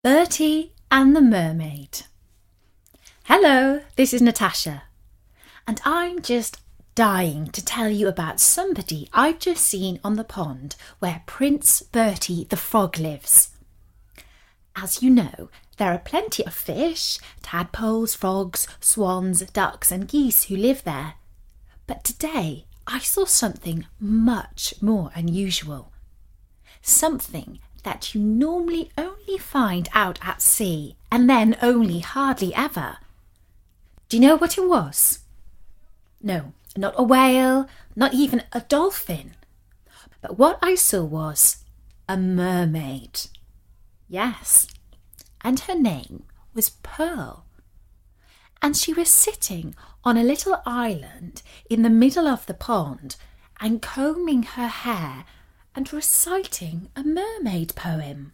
Bertie and the Mermaid. Hello, this is Natasha, and I'm just dying to tell you about somebody I've just seen on the pond where Prince Bertie the frog lives. As you know, there are plenty of fish, tadpoles, frogs, swans, ducks and geese who live there. But today I saw something much more unusual. Something that you normally only find out at sea, and then only hardly ever. Do you know what it was? No, not a whale, not even a dolphin. But what I saw was a mermaid. Yes, and her name was Pearl. And she was sitting on a little island in the middle of the pond and combing her hair and reciting a mermaid poem.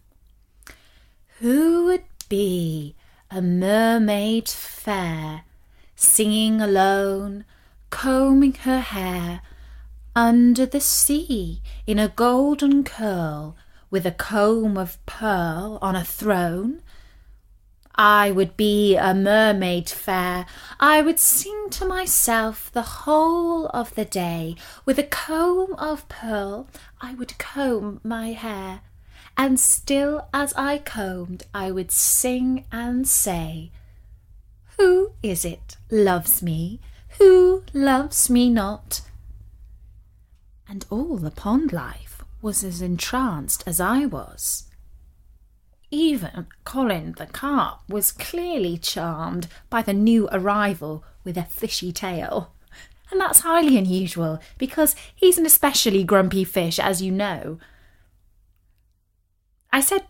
Who would be a mermaid fair, singing alone, combing her hair, under the sea in a golden curl, with a comb of pearl on a throne? I would be a mermaid fair. I would sing to myself the whole of the day. With a comb of pearl I would comb my hair, and still as I combed I would sing and say, who is it loves me? Who loves me not? And all the pond life was as entranced as I was. Even Colin the carp was clearly charmed by the new arrival with a fishy tail. And that's highly unusual because he's an especially grumpy fish, as you know. I said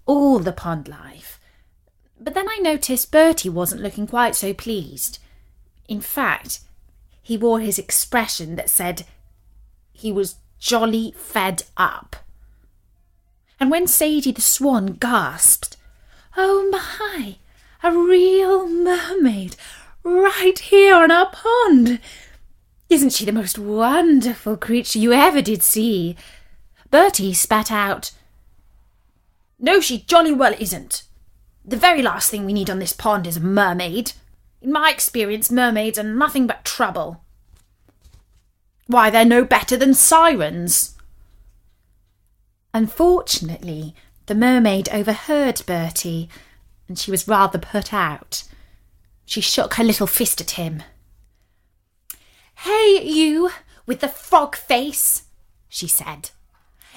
all the pond life, but then I noticed Bertie wasn't looking quite so pleased. In fact, he wore his expression that said he was jolly fed up. And when Sadie the swan gasped, "Oh my, a real mermaid right here on our pond! Isn't she the most wonderful creature you ever did see?" Bertie spat out, "No, she jolly well isn't. The very last thing we need on this pond is a mermaid. In my experience, mermaids are nothing but trouble. Why, they're no better than sirens." Unfortunately, the mermaid overheard Bertie, and she was rather put out. She shook her little fist at him. "Hey, you, with the frog face," she said.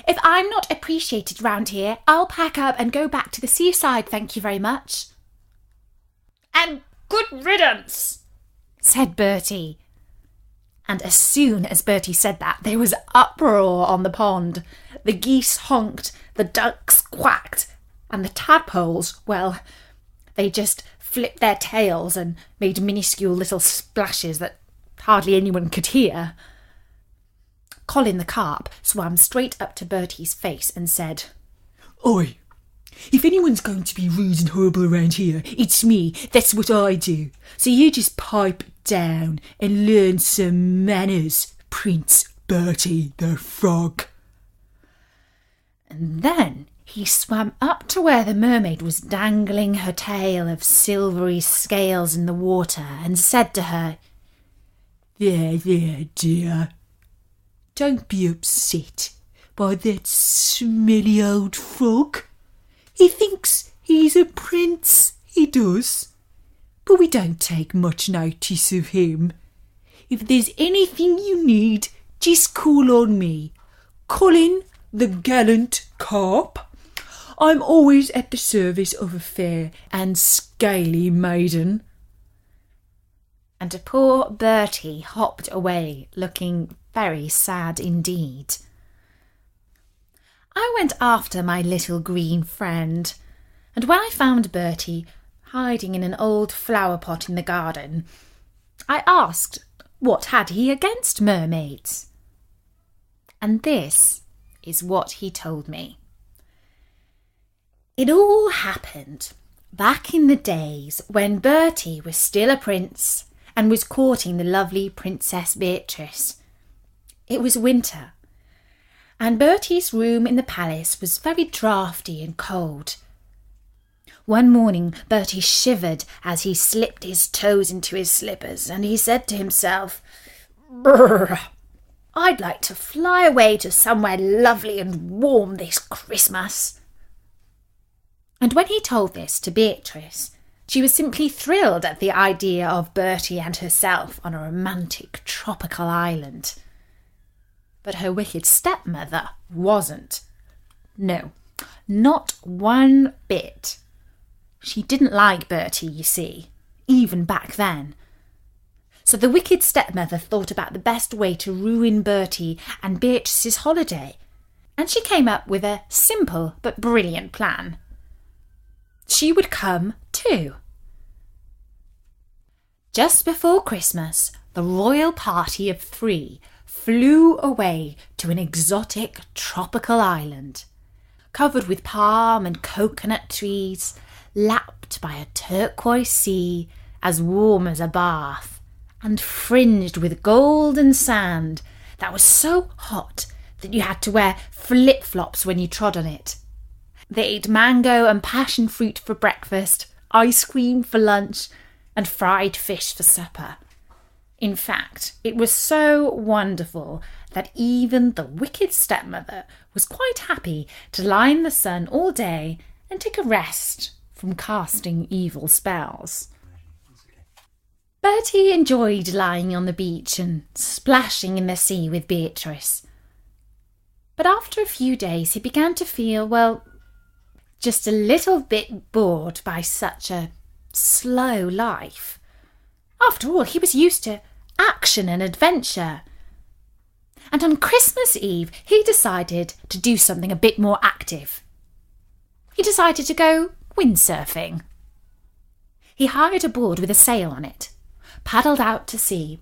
"If I'm not appreciated round here, I'll pack up and go back to the seaside, thank you very much." "And good riddance," said Bertie. And as soon as Bertie said that, there was uproar on the pond. The geese honked, the ducks quacked, and the tadpoles, well, they just flipped their tails and made minuscule little splashes that hardly anyone could hear. Colin the carp swam straight up to Bertie's face and said, "Oi, if anyone's going to be rude and horrible around here, it's me. That's what I do. So you just pipe down and learn some manners, Prince Bertie the frog." And then he swam up to where the mermaid was dangling her tail of silvery scales in the water and said to her, There, dear. Don't be upset by that smelly old frog. He thinks he's a prince, he does. But we don't take much notice of him. If there's anything you need, just call on me, Colin the gallant carp. I'm always at the service of a fair and scaly maiden." And poor Bertie hopped away, looking very sad indeed. I went after my little green friend, and when I found Bertie hiding in an old flower pot in the garden, I asked what had he against mermaids. And this is what he told me. It all happened back in the days when Bertie was still a prince and was courting the lovely Princess Beatrice. It was winter, and Bertie's room in the palace was very draughty and cold. One morning, Bertie shivered as he slipped his toes into his slippers, and he said to himself, "Brr, I'd like to fly away to somewhere lovely and warm this Christmas." And when he told this to Beatrice, she was simply thrilled at the idea of Bertie and herself on a romantic tropical island. But her wicked stepmother wasn't. No, not one bit. She didn't like Bertie, you see, even back then. So the wicked stepmother thought about the best way to ruin Bertie and Beatrice's holiday, and she came up with a simple but brilliant plan. She would come too. Just before Christmas, the royal party of 3 flew away to an exotic tropical island, covered with palm and coconut trees, lapped by a turquoise sea as warm as a bath, and fringed with golden sand that was so hot that you had to wear flip-flops when you trod on it. They ate mango and passion fruit for breakfast, ice cream for lunch, and fried fish for supper. In fact, it was so wonderful that even the wicked stepmother was quite happy to lie in the sun all day and take a rest from casting evil spells. Bertie enjoyed lying on the beach and splashing in the sea with Beatrice. But after a few days he began to feel, well, just a little bit bored by such a slow life. After all, he was used to action and adventure. And on Christmas Eve, he decided to do something a bit more active. He decided to go windsurfing. He hired a board with a sail on it, paddled out to sea,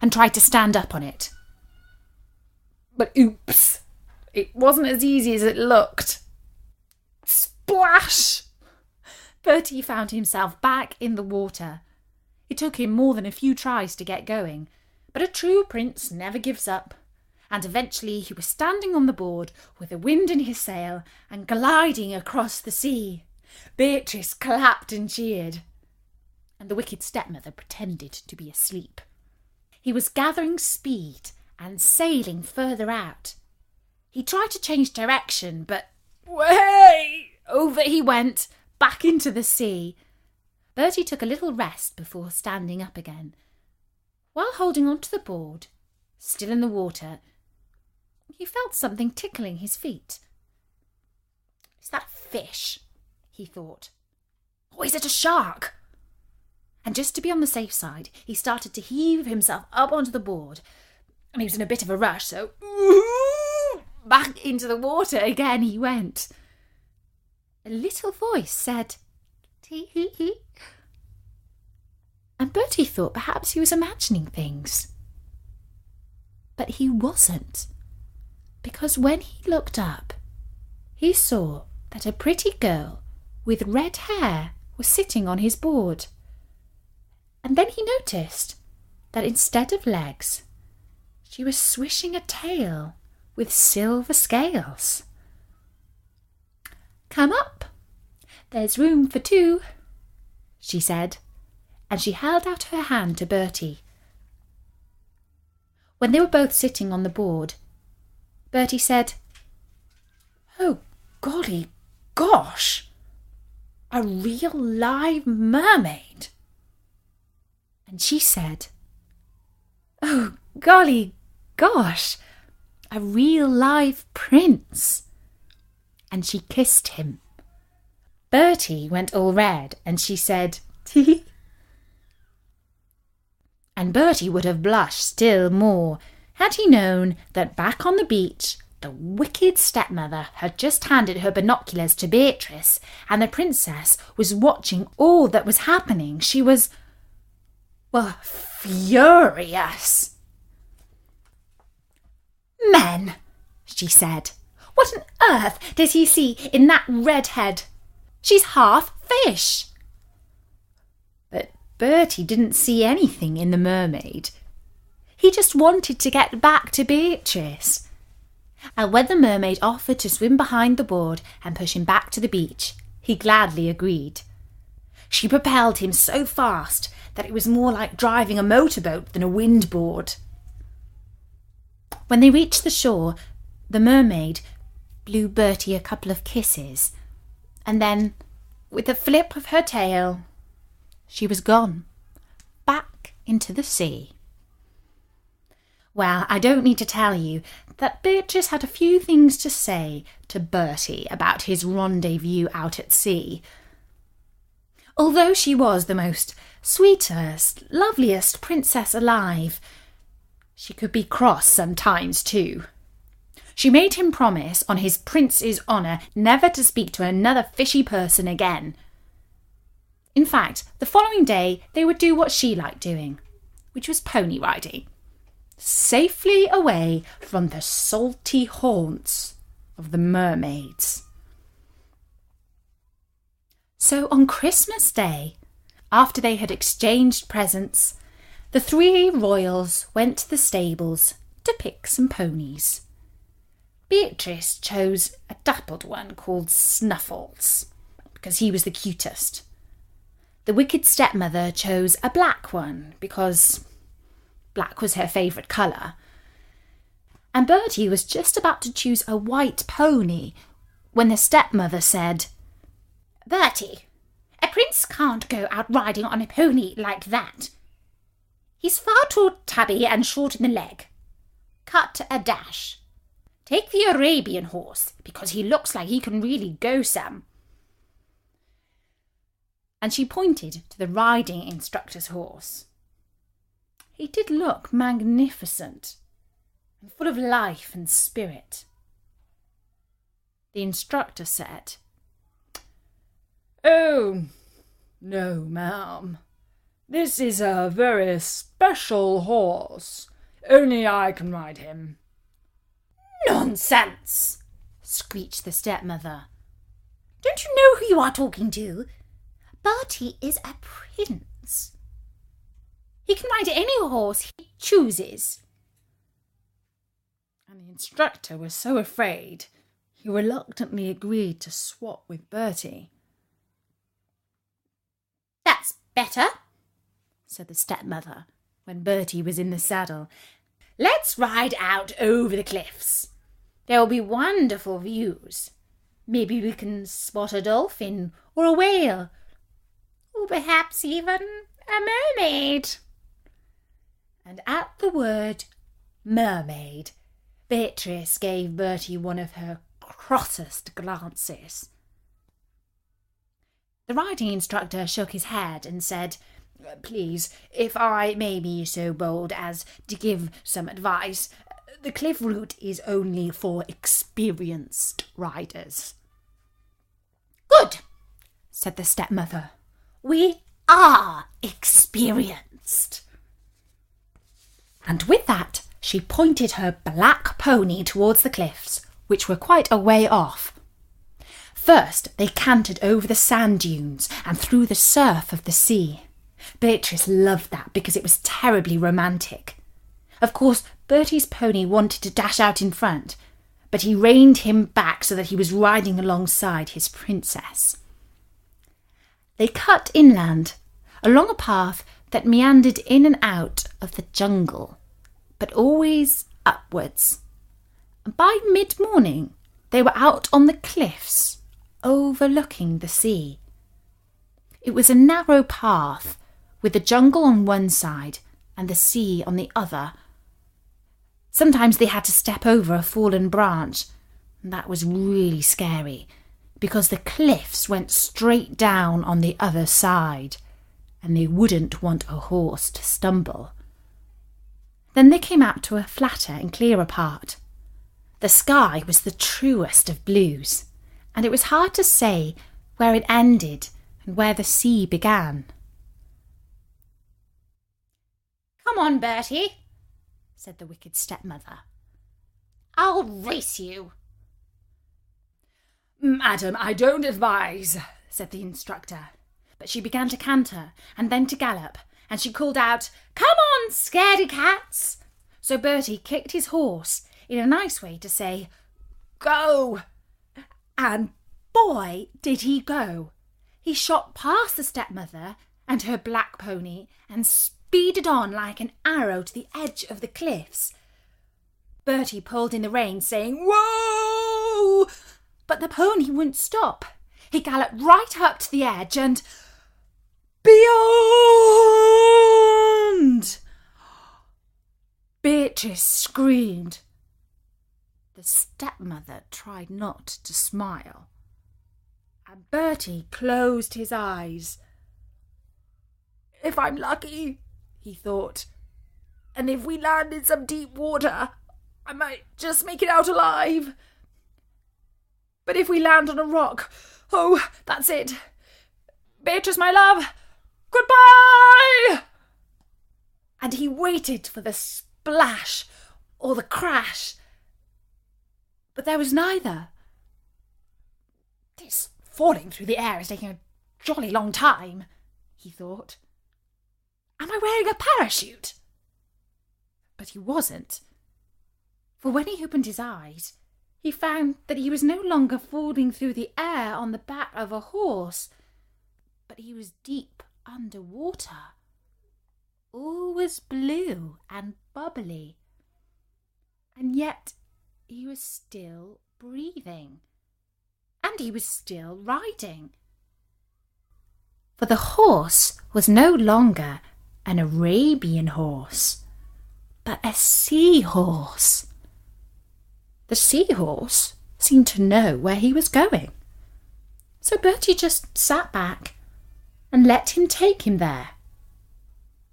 and tried to stand up on it. But oops, it wasn't as easy as it looked. Splash! Bertie found himself back in the water. It took him more than a few tries to get going, but a true prince never gives up, and eventually he was standing on the board with the wind in his sail and gliding across the sea. Beatrice clapped and cheered, and the wicked stepmother pretended to be asleep. He was gathering speed and sailing further out. He tried to change direction, but way over he went, back into the sea. Bertie took a little rest before standing up again. While holding on to the board, still in the water, he felt something tickling his feet. "Is that a fish?" he thought. "Or is it a shark?" And just to be on the safe side, he started to heave himself up onto the board, and he was in a bit of a rush, so back into the water again he went. A little voice said, "Tee-hee-hee." And Bertie thought perhaps he was imagining things. But he wasn't, because when he looked up, he saw that a pretty girl with red hair was sitting on his board. And then he noticed that instead of legs, she was swishing a tail with silver scales. "Come up, there's room for 2, she said, and she held out her hand to Bertie. When they were both sitting on the board, Bertie said, "Oh, golly gosh, a real live mermaid." And she said, "Oh, golly gosh, a real live prince." And she kissed him. Bertie went all red, and she said, "Tee." And Bertie would have blushed still more had he known that back on the beach the wicked stepmother had just handed her binoculars to Beatrice, and the princess was watching all that was happening. She was, well, furious. "Men," she said, "what on earth does he see in that redhead? She's half fish." But Bertie didn't see anything in the mermaid. He just wanted to get back to Beatrice. And when the mermaid offered to swim behind the board and push him back to the beach, He gladly agreed. She propelled him so fast that it was more like driving a motorboat than a windboard. When they reached the shore, the mermaid blew Bertie a couple of kisses, and then, with a flip of her tail, she was gone, back into the sea. Well, I don't need to tell you that Beatrice had a few things to say to Bertie about his rendezvous out at sea. Although she was the most sweetest, loveliest princess alive, she could be cross sometimes too. She made him promise, on his prince's honour, never to speak to another fishy person again. In fact, the following day they would do what she liked doing, which was pony riding, safely away from the salty haunts of the mermaids. So on Christmas Day, after they had exchanged presents, the three royals went to the stables to pick some ponies. Beatrice chose a dappled one called Snuffles, because he was the cutest. The wicked stepmother chose a black one, because black was her favourite colour. And Bertie was just about to choose a white pony when the stepmother said, "Bertie, a prince can't go out riding on a pony like that. He's far too tubby and short in the leg. Cut a dash. Take the Arabian horse, because he looks like he can really go some." And she pointed to the riding instructor's horse. He did look magnificent and full of life and spirit. The instructor said, "Oh, no, ma'am. This is a very special horse. Only I can ride him." "Nonsense!" screeched the stepmother. "Don't you know who you are talking to? Bertie is a prince. He can ride any horse he chooses." And the instructor was so afraid, he reluctantly agreed to swap with Bertie. "That's better," said the stepmother, when Bertie was in the saddle. "Let's ride out over the cliffs. There will be wonderful views. Maybe we can spot a dolphin or a whale, or perhaps even a mermaid." And at the word mermaid, Beatrice gave Bertie one of her crossest glances. The riding instructor shook his head and said, "Please, if I may be so bold as to give some advice, the cliff route is only for experienced riders." "Good," said the stepmother. "We are experienced." And with that, she pointed her black pony towards the cliffs, which were quite a way off. First, they cantered over the sand dunes and through the surf of the sea. Beatrice loved that because it was terribly romantic. Of course, Bertie's pony wanted to dash out in front, but he reined him back so that he was riding alongside his princess. They cut inland, along a path that meandered in and out of the jungle, but always upwards. And by mid-morning, they were out on the cliffs, overlooking the sea. It was a narrow path, with the jungle on one side and the sea on the other. Sometimes they had to step over a fallen branch, and that was really scary, because the cliffs went straight down on the other side, and they wouldn't want a horse to stumble. Then they came out to a flatter and clearer part. The sky was the truest of blues, and it was hard to say where it ended and where the sea began. "Come on, Bertie," said the wicked stepmother. "I'll race you." "Madam, I don't advise," said the instructor. But she began to canter and then to gallop, and she called out, "Come on, scaredy cats!" So Bertie kicked his horse in a nice way to say, "Go!" and boy did he go. He shot past the stepmother and her black pony and speeded on like an arrow to the edge of the cliffs. Bertie pulled in the reins, saying, "Whoa!" But the pony wouldn't stop. He galloped right up to the edge and beyond! Beatrice screamed. The stepmother tried not to smile, and Bertie closed his eyes. "If I'm lucky," he thought, "and if we land in some deep water, I might just make it out alive. But if we land on a rock, oh, that's it. Beatrice, my love, goodbye!" And he waited for the splash or the crash, but there was neither. "This falling through the air is taking a jolly long time," he thought. "Am I wearing a parachute?" But he wasn't. For when he opened his eyes, he found that he was no longer falling through the air on the back of a horse, but he was deep under water. All was blue and bubbly, and yet he was still breathing, and he was still riding. For the horse was no longer an Arabian horse, but a seahorse. The seahorse seemed to know where he was going, so Bertie just sat back and let him take him there,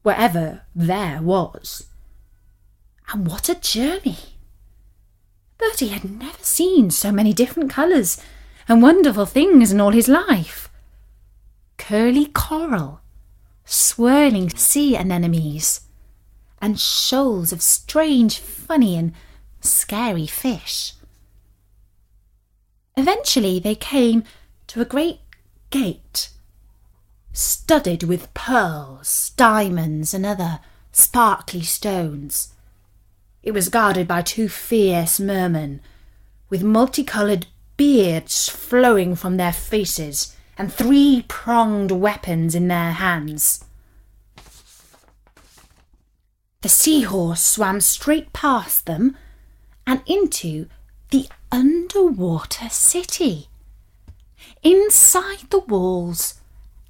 wherever there was. And what a journey! Bertie had never seen so many different colours and wonderful things in all his life. Curly coral, swirling sea anemones, and shoals of strange, funny and scary fish. Eventually they came to a great gate, studded with pearls, diamonds and other sparkly stones. It was guarded by 2 fierce mermen, with multicoloured beards flowing from their faces and 3-pronged weapons in their hands. The seahorse swam straight past them and into the underwater city. Inside the walls,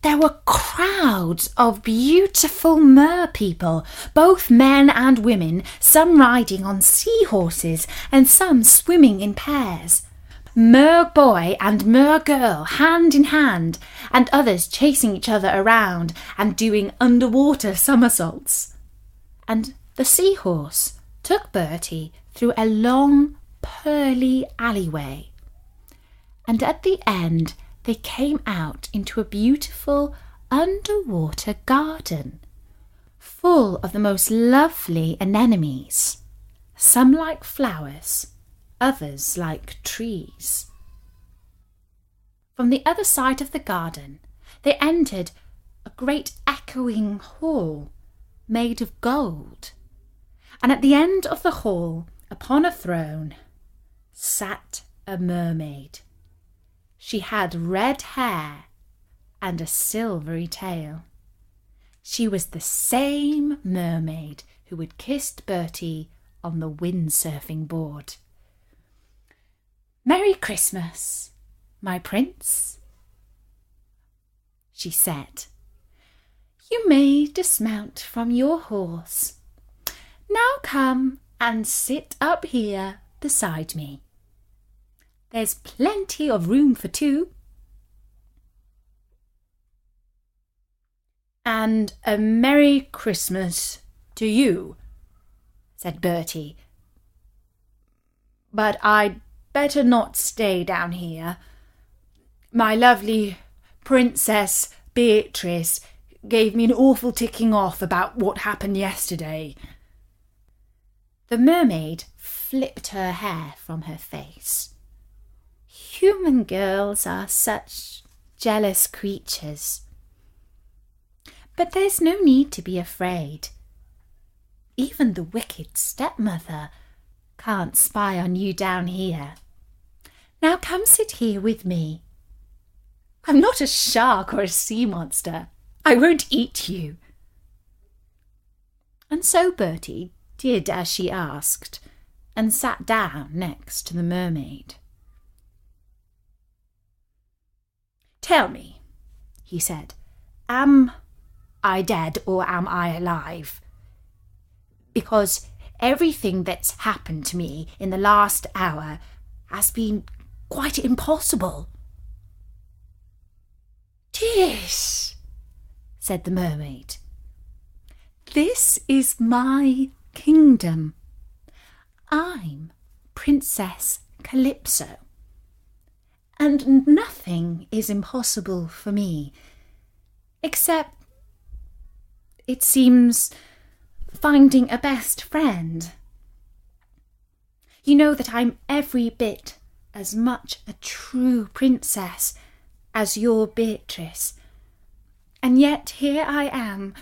there were crowds of beautiful mer-people, both men and women, some riding on seahorses and some swimming in pairs. Mer-boy and mer-girl hand in hand, and others chasing each other around and doing underwater somersaults. And the seahorse took Bertie through a long, pearly alleyway, and at the end they came out into a beautiful underwater garden, full of the most lovely anemones, some like flowers, others like trees. From the other side of the garden they entered a great echoing hall made of gold, and at the end of the hall, upon a throne, sat a mermaid. She had red hair and a silvery tail. She was the same mermaid who had kissed Bertie on the windsurfing board. "Merry Christmas, my prince," she said. "You may dismount from your horse. Now come and sit up here beside me. There's plenty of room for 2. And a Merry Christmas to you," said Bertie. "But I'd better not stay down here. My lovely Princess Beatrice gave me an awful ticking off about what happened yesterday." The mermaid flipped her hair from her face. Human girls are such jealous creatures. But there's no need to be afraid. Even the wicked stepmother can't spy on you down here. Now come sit here with me I'm not a shark or a sea monster. I won't eat you." And so Bertie did as she asked, and sat down next to the mermaid. "Tell me," he said, "am I dead or am I alive? Because everything that's happened to me in the last hour has been quite impossible." "Tish," said the mermaid, "this is my kingdom. I'm Princess Calypso, and nothing is impossible for me, except, it seems, finding a best friend. You know that I'm every bit as much a true princess as your Beatrice, and yet here I am,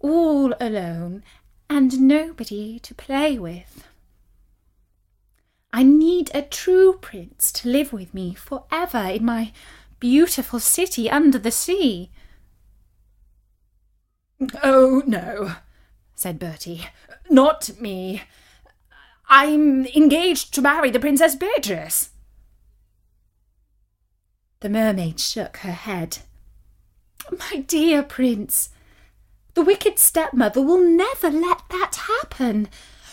all alone, and nobody to play with. I need a true prince to live with me forever in my beautiful city under the sea." "Oh, no," said Bertie. "Not me. I'm engaged to marry the Princess Beatrice." The mermaid shook her head. "My dear prince, the wicked stepmother will never let that happen.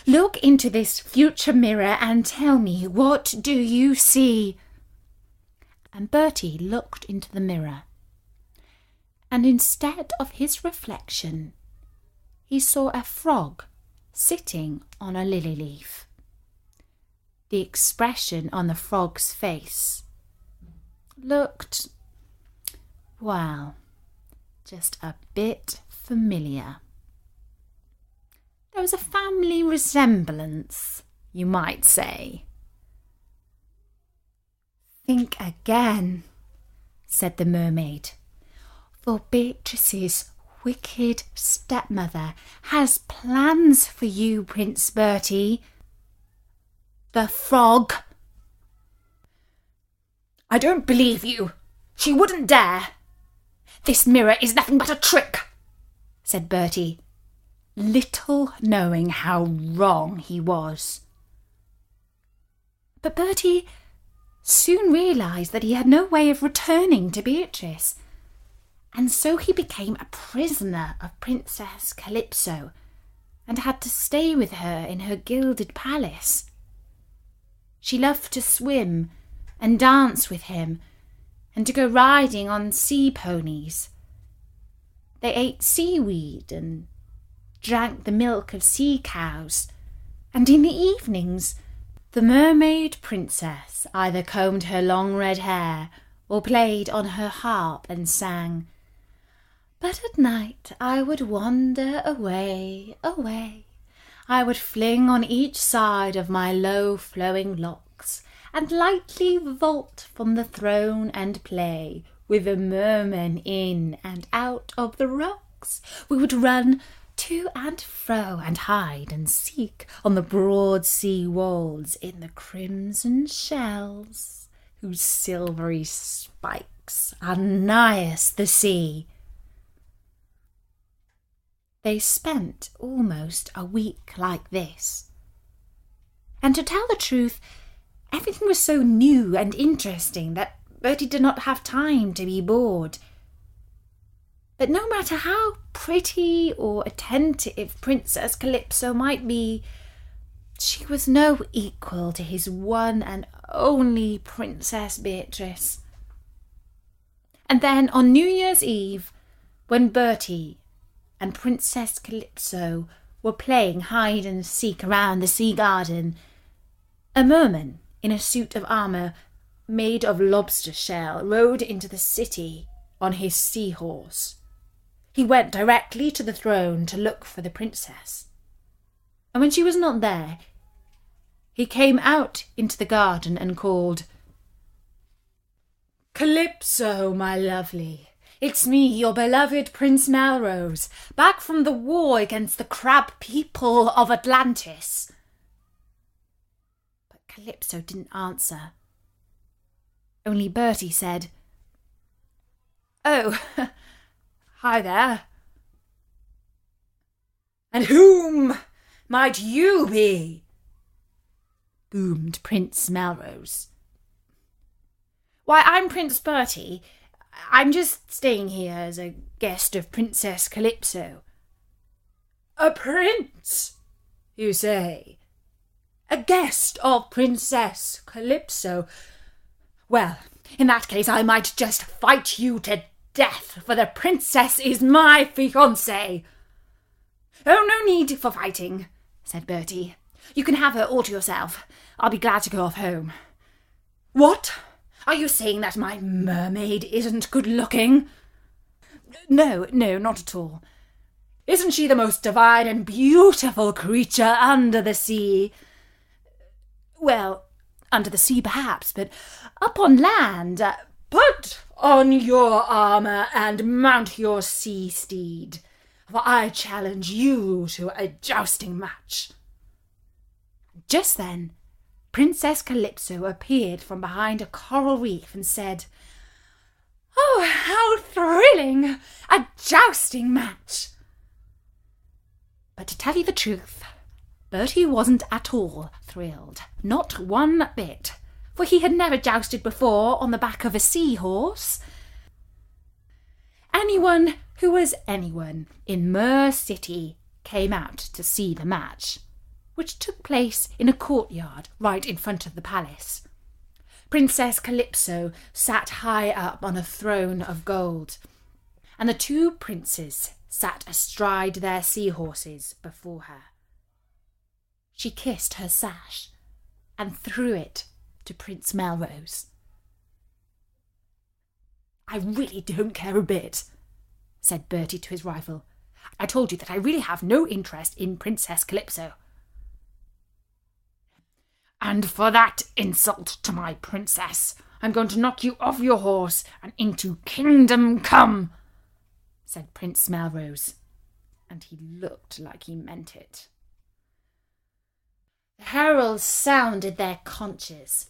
Look into this future mirror and tell me, what do you see?" And Bertie looked into the mirror, and instead of his reflection, he saw a frog sitting on a lily leaf. The expression on the frog's face looked, well, just a bit familiar. There was a family resemblance, you might say. "Think again," said the mermaid, "for Beatrice's wicked stepmother has plans for you, Prince Bertie." "The frog!" "I don't believe you. She wouldn't dare." "This mirror is nothing but a trick," said Bertie, little knowing how wrong he was. But Bertie soon realised that he had no way of returning to Beatrice, and so he became a prisoner of Princess Calypso and had to stay with her in her gilded palace. She loved to swim and dance with him, and to go riding on sea ponies. They ate seaweed and drank the milk of sea cows, and in the evenings the mermaid princess either combed her long red hair or played on her harp and sang, "But at night I would wander away, away. I would fling on each side of my low-flowing locks, and lightly vault from the throne and play with the mermen in and out of the rocks. We would run to and fro and hide and seek on the broad sea walls in the crimson shells, whose silvery spikes are nigh as the sea." They spent almost a week like this, and to tell the truth, everything was so new and interesting that Bertie did not have time to be bored. But no matter how pretty or attentive Princess Calypso might be, she was no equal to his one and only Princess Beatrice. And then on New Year's Eve, when Bertie and Princess Calypso were playing hide and seek around the sea garden, a merman in a suit of armour made of lobster shell rode into the city on his seahorse. He went directly to the throne to look for the princess, and when she was not there, he came out into the garden and called, "Calypso, my lovely, it's me, your beloved Prince Melrose, back from the war against the crab people of Atlantis." But Calypso didn't answer. Only Bertie said, Oh, hi there. And whom might you be? Boomed Prince Melrose. Why, I'm Prince Bertie. I'm just staying here as a guest of Princess Calypso. A prince, you say? A guest of Princess Calypso? Well, in that case I might just fight you to death, for the princess is my fiancée. Oh, no need for fighting, said Bertie. You can have her all to yourself. I'll be glad to go off home. What? Are you saying that my mermaid isn't good-looking? No, not at all. Isn't she the most divine and beautiful creature under the sea? Well, under the sea perhaps, but up on land... Put on your armour and mount your sea steed, for I challenge you to a jousting match. Just then, Princess Calypso appeared from behind a coral reef and said, "Oh, how thrilling! A jousting match!" But to tell you the truth, Bertie wasn't at all thrilled, not one bit, for he had never jousted before on the back of a seahorse. Anyone who was anyone in Mer City came out to see the match, which took place in a courtyard right in front of the palace. Princess Calypso sat high up on a throne of gold, and the two princes sat astride their seahorses before her. She kissed her sash and threw it to Prince Melrose. "I really don't care a bit," said Bertie to his rival. "I told you that I really have no interest in Princess Calypso." "And for that insult to my princess, I'm going to knock you off your horse and into Kingdom Come," said Prince Melrose, and he looked like he meant it. The heralds sounded their conches,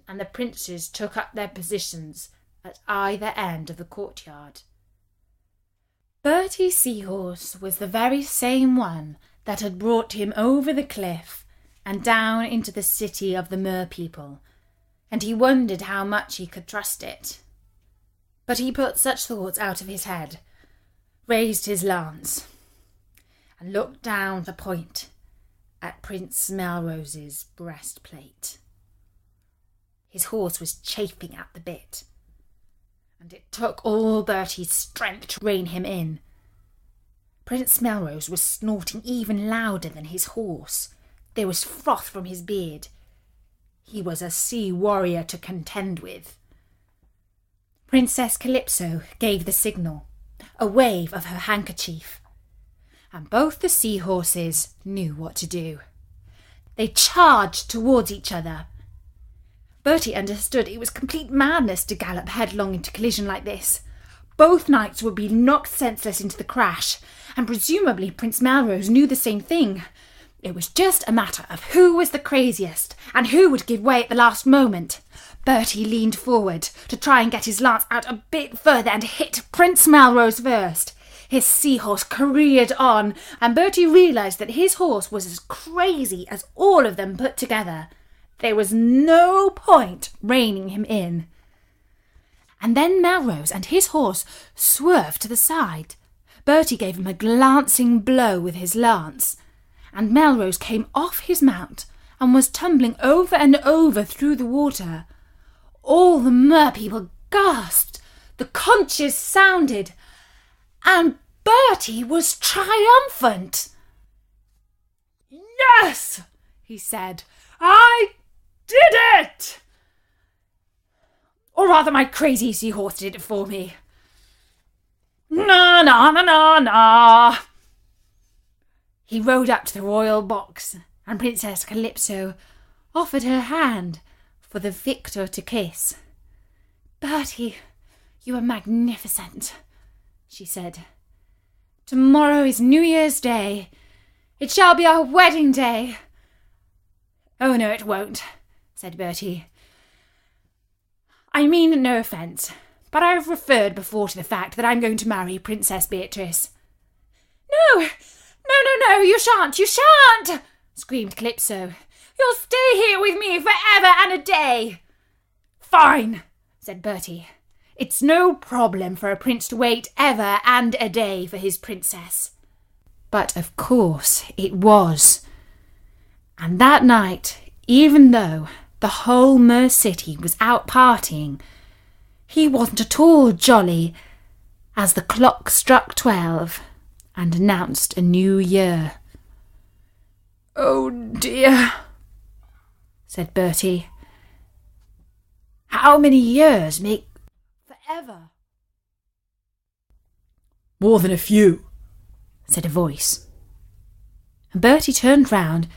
and the princes took up their positions at either end of the courtyard. Bertie's seahorse was the very same one that had brought him over the cliff and down into the city of the mer people, and he wondered how much he could trust it. But he put such thoughts out of his head, raised his lance, and looked down the point at Prince Melrose's breastplate. His horse was chafing at the bit, and it took all Bertie's strength to rein him in. Prince Melrose was snorting even louder than his horse. There was froth from his beard. He was a sea warrior to contend with. Princess Calypso gave the signal, a wave of her handkerchief, and both the seahorses knew what to do. They charged towards each other. Bertie understood it was complete madness to gallop headlong into collision like this. Both knights would be knocked senseless into the crash, and presumably Prince Melrose knew the same thing. It was just a matter of who was the craziest and who would give way at the last moment. Bertie leaned forward to try and get his lance out a bit further and hit Prince Melrose first. His seahorse careered on, and Bertie realised that his horse was as crazy as all of them put together. There was no point reining him in. And then Melrose and his horse swerved to the side. Bertie gave him a glancing blow with his lance, and Melrose came off his mount and was tumbling over and over through the water. All the mer people gasped, the conches sounded, and Bertie was triumphant. "Yes," he said, "I did it! Or rather, my crazy seahorse did it for me. Na, na, na, na, na." He rode up to the royal box, and Princess Calypso offered her hand for the victor to kiss. "Bertie, you are magnificent," she said. "Tomorrow is New Year's Day. It shall be our wedding day." "Oh, no, it won't," said Bertie. "I mean no offence, but I've referred before to the fact that I'm going to marry Princess Beatrice." "No, you shan't, screamed Calypso. "You'll stay here with me forever and a day." "Fine," said Bertie. "It's no problem for a prince to wait ever and a day for his princess." But of course it was. And that night, even though the whole Mer City was out partying, he wasn't at all jolly as the clock struck 12 and announced a new year. "Oh dear," said Bertie. "How many years make forever?" "More than a few," said a voice. And Bertie turned round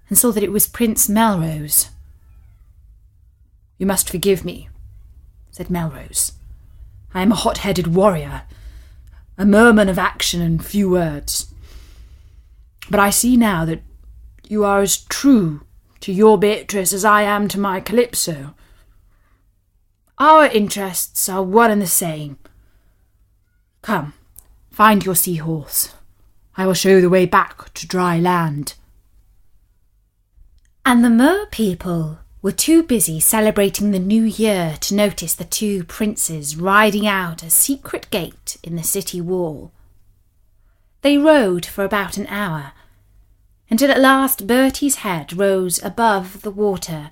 and saw that it was Prince Melrose. "You must forgive me," said Melrose. "I am a hot-headed warrior, a merman of action and few words. But I see now that you are as true to your Beatrice as I am to my Calypso. Our interests are one and the same. Come, find your seahorse. I will show you the way back to dry land." And the Mer people were too busy celebrating the new year to notice the two princes riding out a secret gate in the city wall. They rode for about an hour, until at last Bertie's head rose above the water,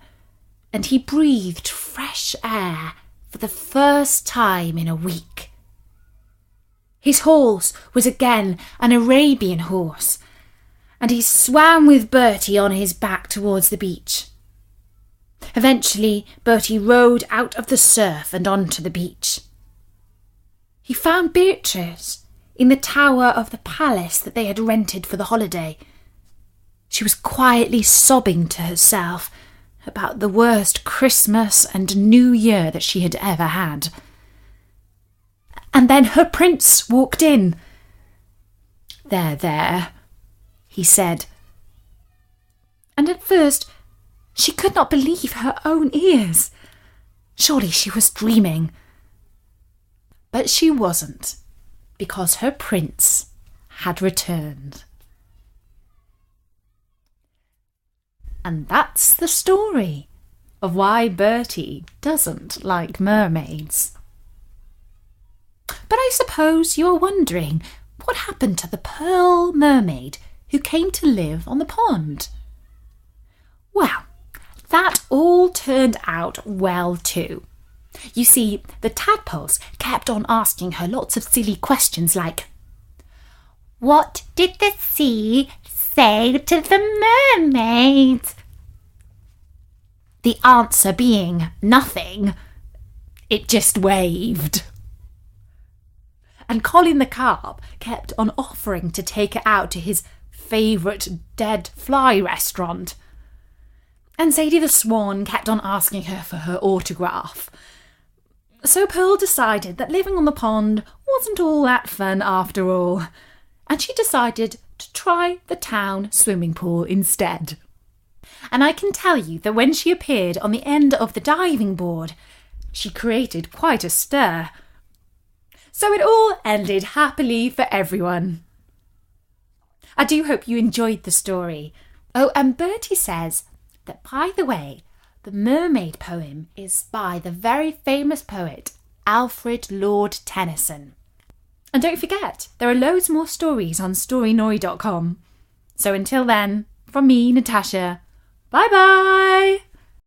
and he breathed fresh air for the first time in a week. His horse was again an Arabian horse, and he swam with Bertie on his back towards the beach. Eventually, Bertie rode out of the surf and onto the beach. He found Beatrice in the tower of the palace that they had rented for the holiday. She was quietly sobbing to herself about the worst Christmas and New Year that she had ever had. And then her prince walked in. There, he said. And at first she could not believe her own ears. Surely she was dreaming. But she wasn't, because her prince had returned. And that's the story of why Bertie doesn't like mermaids. But I suppose you're wondering what happened to the pearl mermaid who came to live on the pond. Well, that all turned out well too. You see, the tadpoles kept on asking her lots of silly questions like, "What did the sea say to the mermaids?" The answer being nothing. It just waved. And Colin the carp kept on offering to take her out to his favourite dead fly restaurant. And Sadie the swan kept on asking her for her autograph. So Pearl decided that living on the pond wasn't all that fun after all, and she decided to try the town swimming pool instead. And I can tell you that when she appeared on the end of the diving board, she created quite a stir. So it all ended happily for everyone. I do hope you enjoyed the story. Oh, and Bertie says that, by the way, the mermaid poem is by the very famous poet Alfred Lord Tennyson. And don't forget, there are loads more stories on storynori.com. So until then, from me, Natasha, bye-bye!